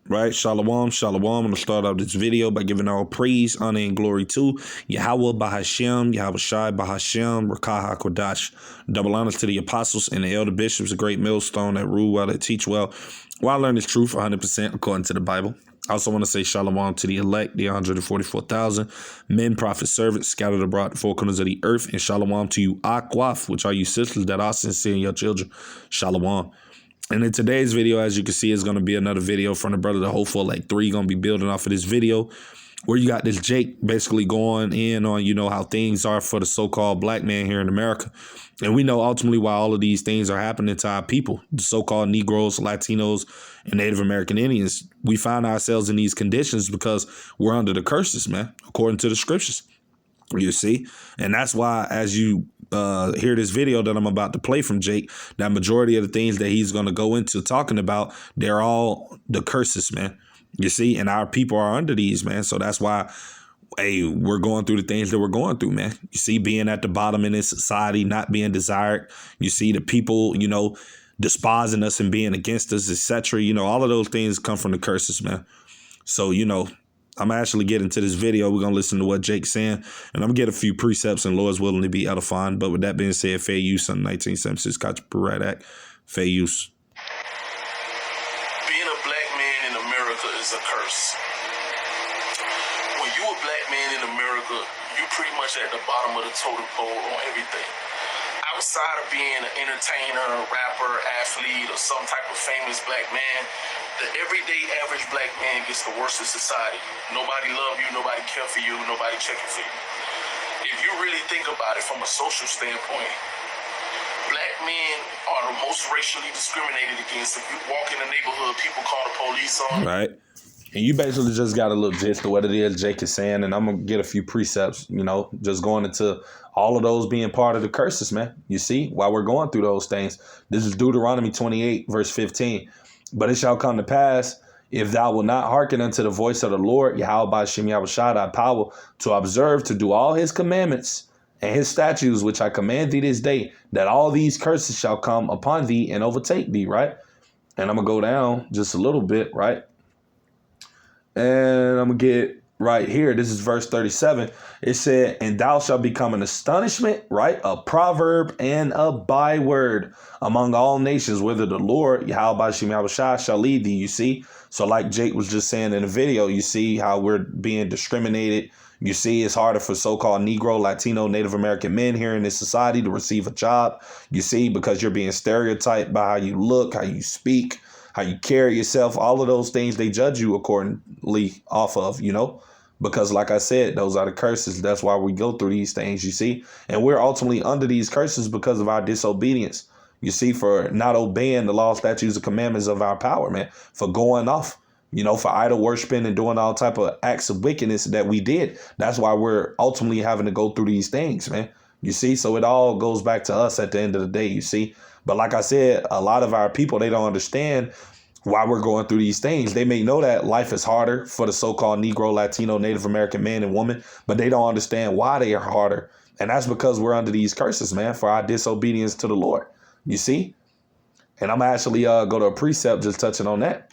Right? Shalom, shalom. I'm going to start out this video by giving all praise, honor, and glory to Yahweh Bahashem, Yahweh Shai Bahashem, Rakah HaKodash. Double honors to the apostles and the elder bishops, a great millstone that rule well, that teach well. While I learn this truth 100% according to the Bible. I also want to say shalom to the elect, the 144,000 men, prophets, servants, scattered abroad the four corners of the earth. And shalom to you, Akwaf, which are you sisters that are sincere in your children. Shalom. And in today's video, as you can see, is going to be another video from the brother, the Hopeful Elect 3, going to be building off of this video where you got this Jake basically going in on, how things are for the so-called black man here in America. And we know ultimately why all of these things are happening to our people, the so-called Negroes, Latinos, and Native American Indians. We find ourselves in these conditions because we're under the curses, man, according to the scriptures. You see, and that's why as you hear this video that I'm about to play from Jake, that majority of the things that he's going to go into talking about, they're all the curses, man. You see, and our people are under these, man. So that's why, hey, we're going through the things that we're going through, man. You see, being at the bottom in this society, not being desired. You see the people, despising us and being against us, etc. All of those things come from the curses, man. So, I'm actually getting to this video. We're going to listen to what Jake's saying, and I'm going to get a few precepts and Lord's willing to be edifying. But with that being said, fair use on 1976 Copyright Act, fair use. Being a black man in America is a curse. When you a black man in America, you pretty much at the bottom of the totem pole on everything. Outside of being an entertainer, rapper, athlete, or some type of famous black man, the everyday average black man gets the worst of society. Nobody love you, nobody care for you, nobody checking for you. If you really think about it from a social standpoint, black men are the most racially discriminated against. If you walk in the neighborhood, people call the police on you. Right. And you basically just got a little gist of what it is Jake is saying, and I'm going to get a few precepts, just going into all of those being part of the curses, man. You see, while we're going through those things, this is Deuteronomy 28, verse 15. But it shall come to pass, if thou wilt not hearken unto the voice of the Lord, Yahweh Ba'ashem Yahweh Shai, thy power, to observe, to do all his commandments and his statutes, which I command thee this day, that all these curses shall come upon thee and overtake thee, right? And I'm going to go down just a little bit, right? And I'm going to get right here. This is verse 37. It said, and thou shalt become an astonishment, right? A proverb and a byword among all nations, whither the Lord, Yahweh Ba'ashem Yahweh Shai, shall lead thee, you see? So like Jake was just saying in the video, you see how we're being discriminated. You see, it's harder for so-called Negro, Latino, Native American men here in this society to receive a job. You see, because you're being stereotyped by how you look, how you speak, how you carry yourself, all of those things they judge you accordingly off of, because like I said, those are the curses. That's why we go through these things, you see, and we're ultimately under these curses because of our disobedience, you see, for not obeying the law, statutes, and commandments of our power, man, for going off, for idol worshiping and doing all type of acts of wickedness that we did. That's why we're ultimately having to go through these things, man. You see, so it all goes back to us at the end of the day, you see. But like I said, a lot of our people, they don't understand why we're going through these things. They may know that life is harder for the so-called Negro, Latino, Native American man and woman, but they don't understand why they are harder. And that's because we're under these curses, man, for our disobedience to the Lord. You see? And I'm actually go to a precept just touching on that.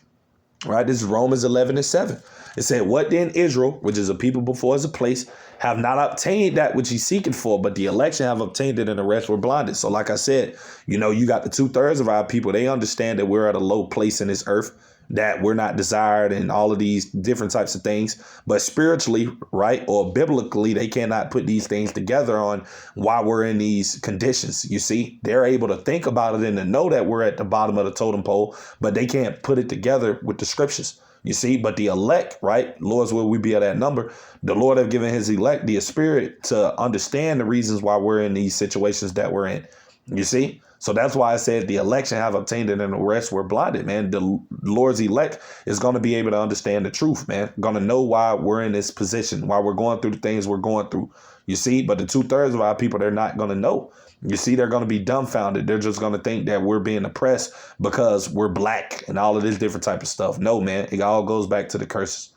Right? This is Romans 11:7. It said, what then Israel, which is a people before is a place, have not obtained that which he's seeking for, but the election have obtained it and the rest were blinded. So like I said, you got the 2/3 of our people. They understand that we're at a low place in this earth, that we're not desired and all of these different types of things. But spiritually, right, or biblically, they cannot put these things together on why we're in these conditions. You see, they're able to think about it and to know that we're at the bottom of the totem pole, but they can't put it together with the scriptures. You see, but the elect, right? Lord's will we be at that number. The Lord have given his elect the spirit to understand the reasons why we're in these situations that we're in. You see? So that's why I said the election have obtained it and the rest were blinded, man. The Lord's elect is going to be able to understand the truth, man. Going to know why we're in this position, why we're going through the things we're going through. You see, but the 2/3 of our people, they're not going to know. You see, they're going to be dumbfounded. They're just going to think that we're being oppressed because we're black and all of this different type of stuff. No, man, it all goes back to the curses.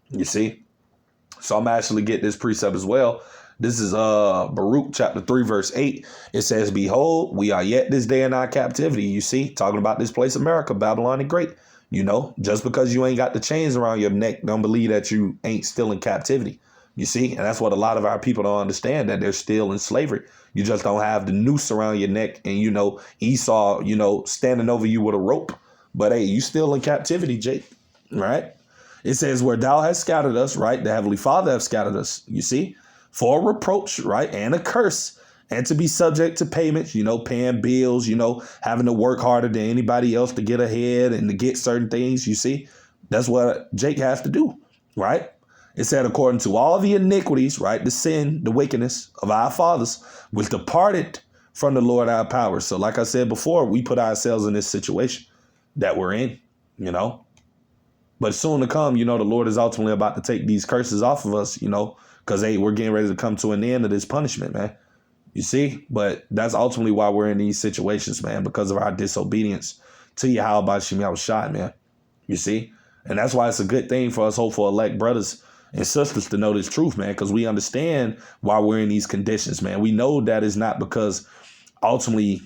You see? So I'm actually getting this precept as well. This is Baruch chapter 3, verse 8. It says, behold, we are yet this day in our captivity. You see, talking about this place, America, Babylon the Great. You know, just because you ain't got the chains around your neck, don't believe that you ain't still in captivity. You see, and that's what a lot of our people don't understand, that they're still in slavery. You just don't have the noose around your neck and, you know, Esau, you know, standing over you with a rope. But hey, you still in captivity, Jake, right? It says, where thou hast scattered us, right? The Heavenly Father have scattered us, you see, for a reproach, right? And a curse, and to be subject to payments, you know, paying bills, you know, having to work harder than anybody else to get ahead and to get certain things, you see. That's what Jake has to do, right? It said, according to all the iniquities, right, the sin, the wickedness of our fathers, which departed from the Lord our power. So like I said before, we put ourselves in this situation that we're in, you know. But soon to come, you know, the Lord is ultimately about to take these curses off of us, you know, because, hey, we're getting ready to come to an end of this punishment, man. You see, but that's ultimately why we're in these situations, man, because of our disobedience to Yahweh Shem Yahushua, man. You see, and that's why it's a good thing for us hopeful elect brothers and sisters to know this truth, man, because we understand why we're in these conditions, man. We know that it's not because ultimately,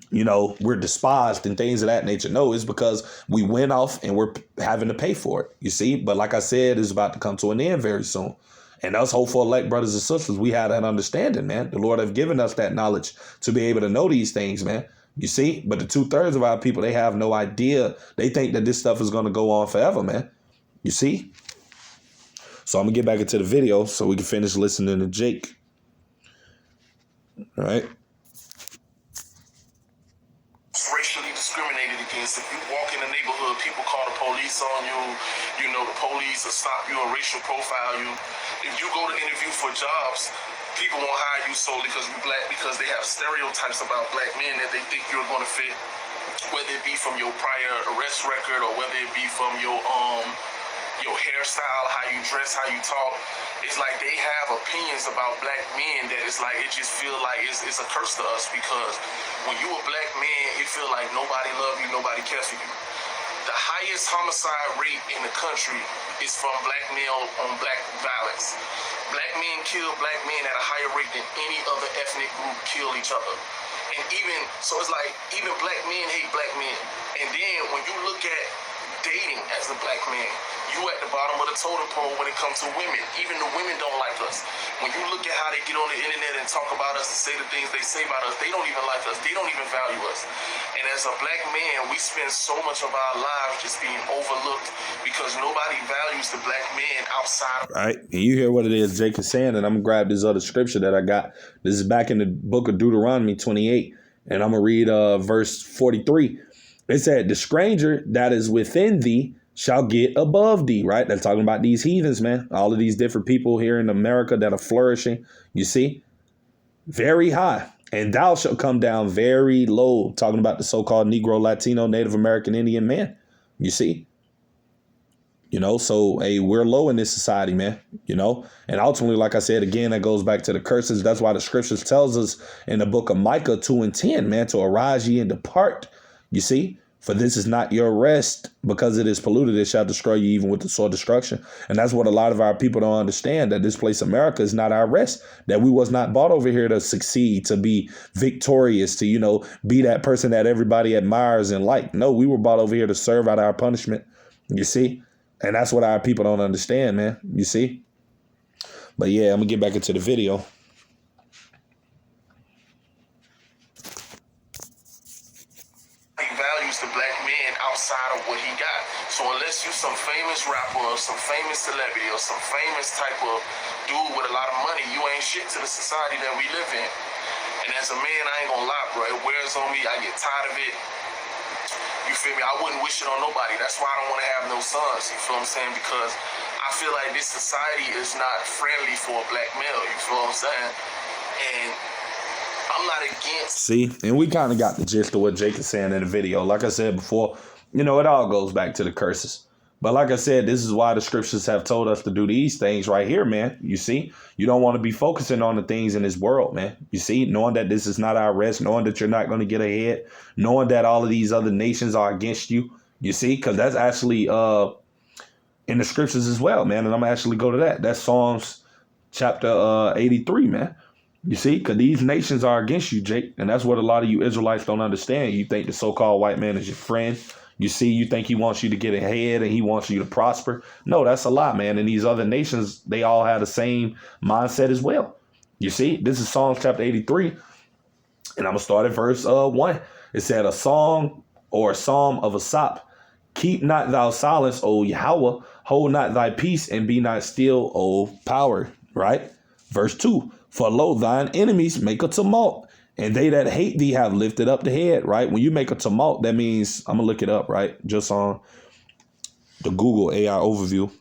you know, we're despised and things of that nature. No, it's because we went off and we're having to pay for it, you see. But like I said, it's about to come to an end very soon. And us hopeful elect brothers and sisters, we have that understanding, man. The Lord have given us that knowledge to be able to know these things, man. You see, but the 2/3 of our people, they have no idea. They think that this stuff is going to go on forever, man. You see? So I'm going to get back into the video so we can finish listening to Jake. All right. Racially discriminated against. If you walk in the neighborhood, people call the police on you. You know, the police will stop you and racial profile you. If you go to interview for jobs, people won't hire you solely because you're black, because they have stereotypes about black men that they think you're going to fit, whether it be from your prior arrest record or whether it be from your hairstyle, how you dress, how you talk. It's like they have opinions about black men that it's like, it just feel like it's a curse to us, because when you a black man, it feel like nobody love you, nobody cares for you. The highest homicide rate in the country is from black male on black violence. Black men kill black men at a higher rate than any other ethnic group kill each other. And even, so it's like, even black men hate black men. And then when you look at dating as a black man, you at the bottom of the totem pole when it comes to women. Even the women don't like us. When you look at how they get on the internet and talk about us and say the things they say about us, they don't even like us. They don't even value us. And as a black man, we spend so much of our lives just being overlooked because nobody values the black man outside. Right. And you hear what it is Jake is saying, and I'm going to grab this other scripture that I got. This is back in the book of Deuteronomy 28, and I'm going to read verse 43. It said, the stranger that is within thee shall get above thee, right? That's talking about these heathens, man. All of these different people here in America that are flourishing, you see, very high. And thou shalt come down very low, talking about the so-called Negro, Latino, Native American, Indian man, you see. You know, so, hey, we're low in this society, man, you know. And ultimately, like I said, again, that goes back to the curses. That's why the scriptures tells us in the book of Micah 2:10, man, to arise ye and depart, you see. For this is not your rest, because it is polluted, it shall destroy you even with the sword destruction. And that's what a lot of our people don't understand, that this place America is not our rest, that we was not brought over here to succeed, to be victorious, to, you know, be that person that everybody admires and like. No, we were brought over here to serve out our punishment, you see. And that's what our people don't understand, man, you see. But yeah, I'm going to get back into the video. The black man outside of what he got. So unless you some famous rapper or some famous celebrity or some famous type of dude with a lot of money, you ain't shit to the society that we live in. And as a man, I ain't gonna lie, bro, it wears on me. I get tired of it. You feel me? I wouldn't wish it on nobody. That's why I don't want to have no sons. You feel what I'm saying? Because I feel like this society is not friendly for a black male. You feel what I'm saying? And I'm not against. See, and we kind of got the gist of what Jake is saying in the video. Like I said before, you know, it all goes back to the curses. But like I said, this is why the scriptures have told us to do these things right here, man. You see, you don't want to be focusing on the things in this world, man. You see, knowing that this is not our rest, knowing that you're not going to get ahead, knowing that all of these other nations are against you. You see, because that's actually in the scriptures as well, man. And I'm going to actually go to that. That's Psalms chapter 83, man. You see, because these nations are against you, Jake. And that's what a lot of you Israelites don't understand. You think the so-called white man is your friend. You see, you think he wants you to get ahead and he wants you to prosper. No, that's a lie, man. And these other nations, they all have the same mindset as well. You see, this is Psalms chapter 83. And I'm going to start at verse 1. It said, a song or a psalm of Asaph. Keep not thou silence, O Yahweh. Hold not thy peace and be not still, O power. Right? Verse 2. For lo, thine enemies make a tumult, and they that hate thee have lifted up the head. Right? When you make a tumult, that means, I'm going to look it up, right? Just on the Google AI overview.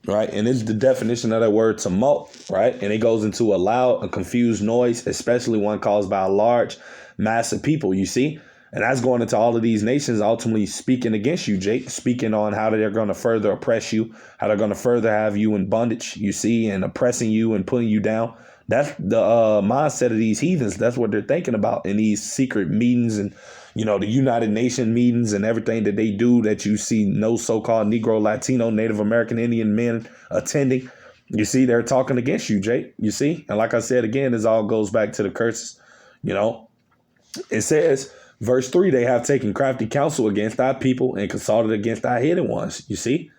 Right? And it's the definition of that word tumult. Right? And it goes into a loud and confused noise, especially one caused by a large mass of people. You see? And that's going into all of these nations ultimately speaking against you, Jake, speaking on how they're going to further oppress you, how they're going to further have you in bondage, you see, and oppressing you and putting you down. That's the mindset of these heathens. That's what they're thinking about in these secret meetings and, the United Nations meetings and everything that they do that you see no so-called Negro, Latino, Native American, Indian men attending. You see, they're talking against you, Jake, you see. And like I said, again, this all goes back to the curses. It says, verse 3, they have taken crafty counsel against thy people and consulted against thy hidden ones. You see,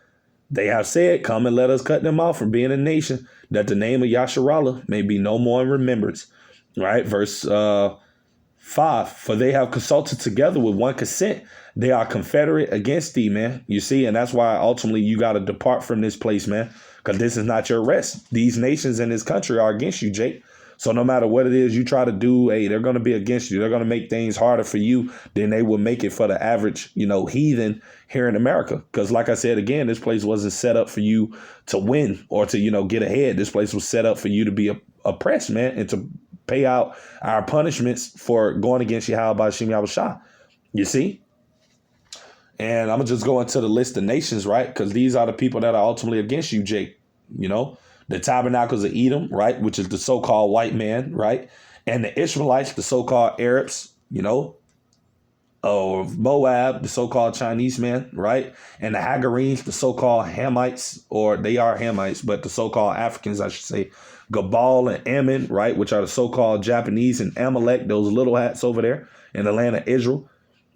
they have said, come and let us cut them off from being a nation, that the name of Yasharallah may be no more in remembrance. Right. Verse 5, for they have consulted together with one consent. They are confederate against thee, man. You see, and that's why ultimately you got to depart from this place, man, because this is not your rest. These nations in this country are against you, Jake. So no matter what it is you try to do, hey, they're going to be against you. They're going to make things harder for you than they will make it for the average, heathen here in America. Because like I said, again, this place wasn't set up for you to win or to, get ahead. This place was set up for you to be oppressed, man, and to pay out our punishments for going against Yahweh Ba'Shem Yahushua. You see? And I'm going to just go into the list of nations, right? Because these are the people that are ultimately against you, Jake, The tabernacles of Edom, right, which is the so-called white man, right? And the Ishmaelites, the so-called Arabs, of Moab, the so-called Chinese man, right? And the Hagarenes, the so-called Hamites, or they are Hamites, but the so-called Africans, I should say, Gabal and Ammon, right, which are the so-called Japanese, and Amalek, those little hats over there in the land of Israel.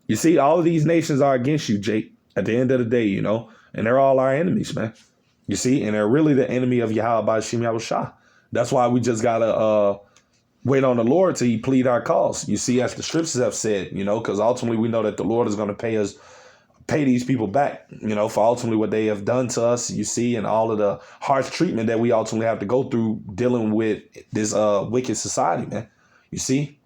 You see, all of these nations are against you, Jake, at the end of the day, and they're all our enemies, man. You see, and they're really the enemy of Yahweh Ba'Shem Yahushua. That's why we just got to wait on the Lord till he plead our cause. You see, as the scriptures have said, because ultimately we know that the Lord is going to pay these people back, for ultimately what they have done to us, you see, and all of the harsh treatment that we ultimately have to go through dealing with this wicked society, man. You see?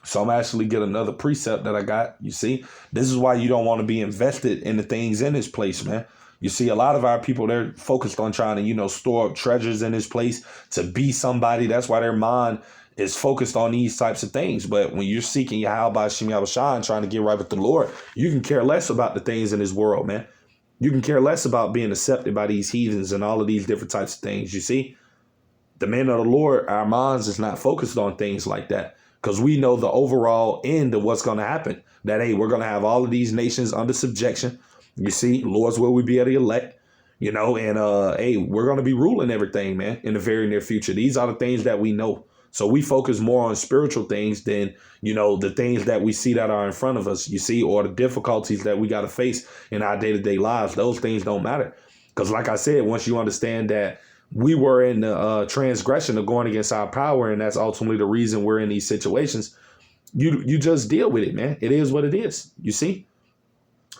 So I'm actually get another precept that I got. You see, this is why you don't want to be invested in the things in this place, man. You see, a lot of our people, they're focused on trying to, store up treasures in this place to be somebody. That's why their mind is focused on these types of things. But when you're seeking Yahweh Ba'Shem Yahushua and trying to get right with the Lord, you can care less about the things in this world, man. You can care less about being accepted by these heathens and all of these different types of things. You see, the men of the Lord, our minds is not focused on things like that because we know the overall end of what's going to happen. That, hey, we're going to have all of these nations under subjection. You see, Lord's will we be able to elect, and hey, we're going to be ruling everything, man, in the very near future. These are the things that we know. So we focus more on spiritual things than, the things that we see that are in front of us, you see, or the difficulties that we got to face in our day-to-day lives. Those things don't matter. Because like I said, once you understand that we were in the transgression of going against our power, and that's ultimately the reason we're in these situations, you just deal with it, man. It is what it is, you see.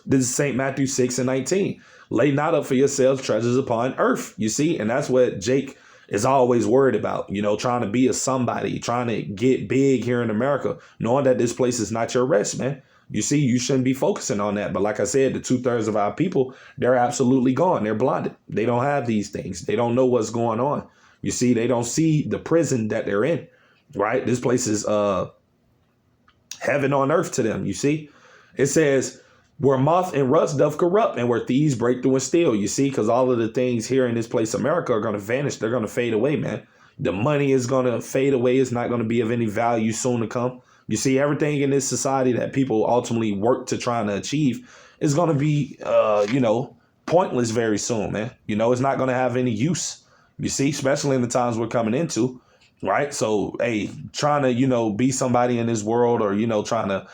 This is St. Matthew 6:19. Lay not up for yourselves treasures upon earth, you see. And that's what Jake is always worried about, trying to be a somebody, trying to get big here in America, knowing that this place is not your rest, man. You see, you shouldn't be focusing on that. But like I said, the 2/3 of our people, they're absolutely gone. They're blinded. They don't have these things. They don't know what's going on. You see, they don't see the prison that they're in, right? This place is heaven on earth to them, you see. It says, where moth and rust doth corrupt and where thieves break through and steal, you see, because all of the things here in this place, America, are going to vanish. They're going to fade away, man. The money is going to fade away. It's not going to be of any value soon to come. You see, everything in this society that people ultimately work to try to achieve is going to be, pointless very soon, man. It's not going to have any use, you see, especially in the times we're coming into. right? So, hey, trying to, be somebody in this world, or, trying to,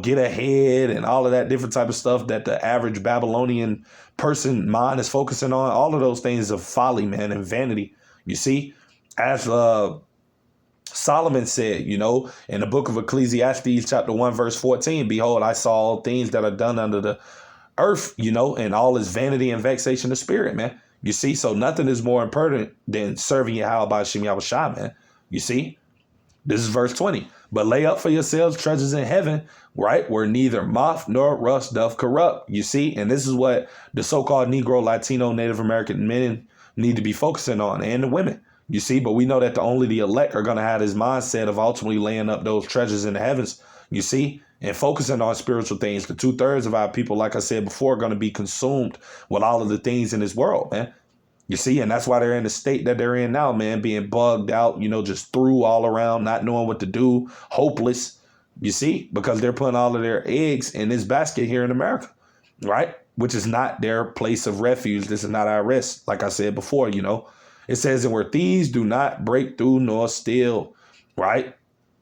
get ahead and all of that different type of stuff that the average Babylonian person mind is focusing on. All of those things are folly, man, and vanity. You see, as Solomon said, in the book of Ecclesiastes, chapter 1, verse 14, behold, I saw all things that are done under the earth, and all is vanity and vexation of spirit, man. You see, so nothing is more important than serving Yahweh by Shem Yahushua, man. You see, this is verse 20. But lay up for yourselves treasures in heaven, right, where neither moth nor rust doth corrupt. You see, and this is what the so-called Negro, Latino, Native American men need to be focusing on, and the women. You see, but we know that only the elect are going to have this mindset of ultimately laying up those treasures in the heavens. You see, and focusing on spiritual things. The 2/3 of our people, like I said before, are going to be consumed with all of the things in this world, man. You see, and that's why they're in the state that they're in now, man, being bugged out, just through all around, not knowing what to do, hopeless. You see, because they're putting all of their eggs in this basket here in America, right? Which is not their place of refuge. This is not our rest, like I said before, It says, and where thieves do not break through nor steal, right?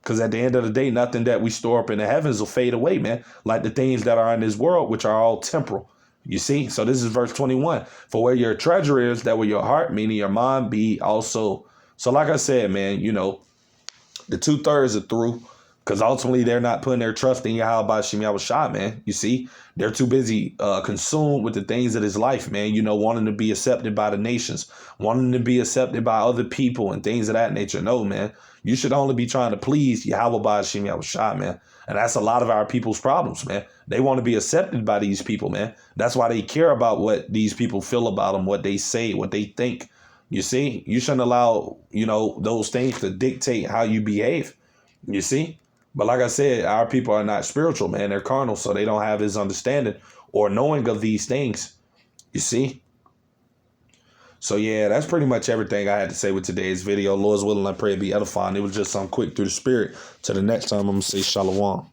Because at the end of the day, nothing that we store up in the heavens will fade away, man. Like the things that are in this world, which are all temporal. You see? So this is verse 21. For where your treasure is, that will your heart, meaning your mind, be also. So like I said, man, the 2/3 are through. Because ultimately, they're not putting their trust in Yahweh Shem Yahushua, man. You see, they're too busy consumed with the things of this life, man. Wanting to be accepted by the nations, wanting to be accepted by other people and things of that nature. No, man. You should only be trying to please Yahweh Shem Yahushua, man. And that's a lot of our people's problems, man. They want to be accepted by these people, man. That's why they care about what these people feel about them, what they say, what they think. You see, you shouldn't allow, those things to dictate how you behave. You see? But like I said, our people are not spiritual, man. They're carnal, so they don't have this understanding or knowing of these things. You see? So, yeah, that's pretty much everything I had to say with today's video. Lord's willing, I pray it be edifying. It was just something quick through the spirit. Till the next time, I'm going to say shalom.